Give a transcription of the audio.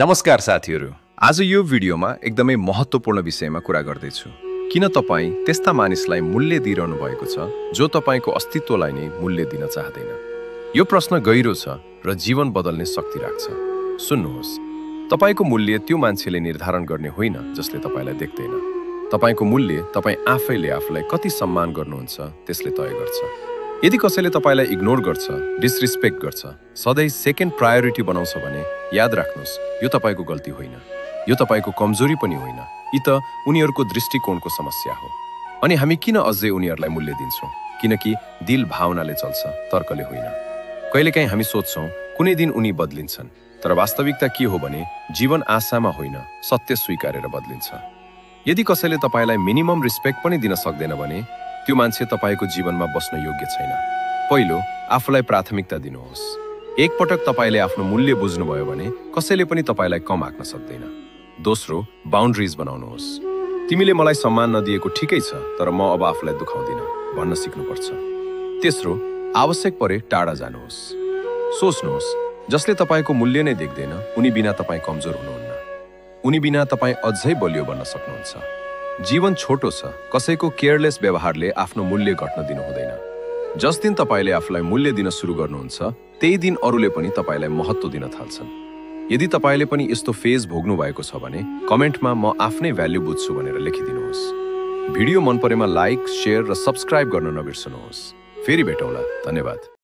नमस्कार साथीहरू, आज यो भिडियोमा एकदमै महत्त्वपूर्ण विषयमा कुरा गर्दैछु। किन तपाईँ त्यस्ता मानिसलाई मूल्य दिइरहनु भएको छ जो तपाईँको अस्तित्वलाई नै मूल्य दिन चाहदैन? यो प्रश्न गहिरो छ र जीवन बदल्ने शक्ति राख्छ। सुन्नुहोस्, तपाईँको मूल्य त्यो मान्छेले निर्धारण गर्ने होइन जसले तपाईँलाई देख्दैन। तपाईँको मूल्य तपाईँ आफैले आफूलाई कति सम्मान गर्नुहुन्छ त्यसले तय गर्छ। यदि कसैले तपाईँलाई इग्नोर गर्छ, डिसरिस्पेक्ट गर्छ, सधैँ सेकेन्ड प्रायोरिटी बनाउँछ भने याद राख्नुहोस्, यो तपाईँको गल्ती होइन, यो तपाईँको कमजोरी पनि होइन, यी त उनीहरूको दृष्टिकोणको समस्या हो। अनि हामी किन अझै उनीहरूलाई मूल्य दिन्छौँ? किनकि दिल भावनाले चल्छ, तर्कले होइन। कहिलेकाहीँ हामी सोच्छौँ कुनै दिन उनी बदलिन्छन्, तर वास्तविकता के हो भने जीवन आशामा होइन, सत्य स्वीकारेर बदलिन्छ। यदि कसैले तपाईँलाई मिनिमम रिस्पेक्ट पनि दिन सक्दैन भने त्यो मान्छे तपाईँको जीवनमा बस्न योग्य छैन। पहिलो, आफूलाई प्राथमिकता दिनुहोस्। एकपटक तपाईँले आफ्नो मूल्य बुझ्नुभयो भने कसैले पनि तपाईँलाई कम आँक्न सक्दैन। दोस्रो, बाउन्ड्रिज बनाउनुहोस्। तिमीले मलाई सम्मान नदिएको ठिकै छ, तर म अब आफूलाई दुखाउँदिन भन्न सिक्नुपर्छ। तेस्रो, आवश्यक परे टाढा जानुहोस्। सोच्नुहोस्, जसले तपाईँको मूल्य नै देख्दैन उनी बिना तपाईँ कमजोर हुनुहुन्न, उनी बिना तपाईँ अझै बलियो बन्न सक्नुहुन्छ। जीवन छोटो छ, कसैको केयरलेस व्यवहारले आफ्नो मूल्य घट्न दिनु हुँदैन। जस दिन तपाईँले आफूलाई मूल्य दिन सुरु गर्नुहुन्छ त्यही दिन अरूले पनि तपाईँलाई महत्त्व दिन थाल्छन्। यदि तपाईँले पनि यस्तो फेज भोग्नु भएको छ भने कमेन्टमा म आफ्नै भ्याल्यु बुझ्छु भनेर लेखिदिनुहोस्। भिडियो मन परेमा लाइक, शेयर र सब्स्क्राइब गर्न नबिर्सनुहोस्। फेरि भेटौँला। धन्यवाद।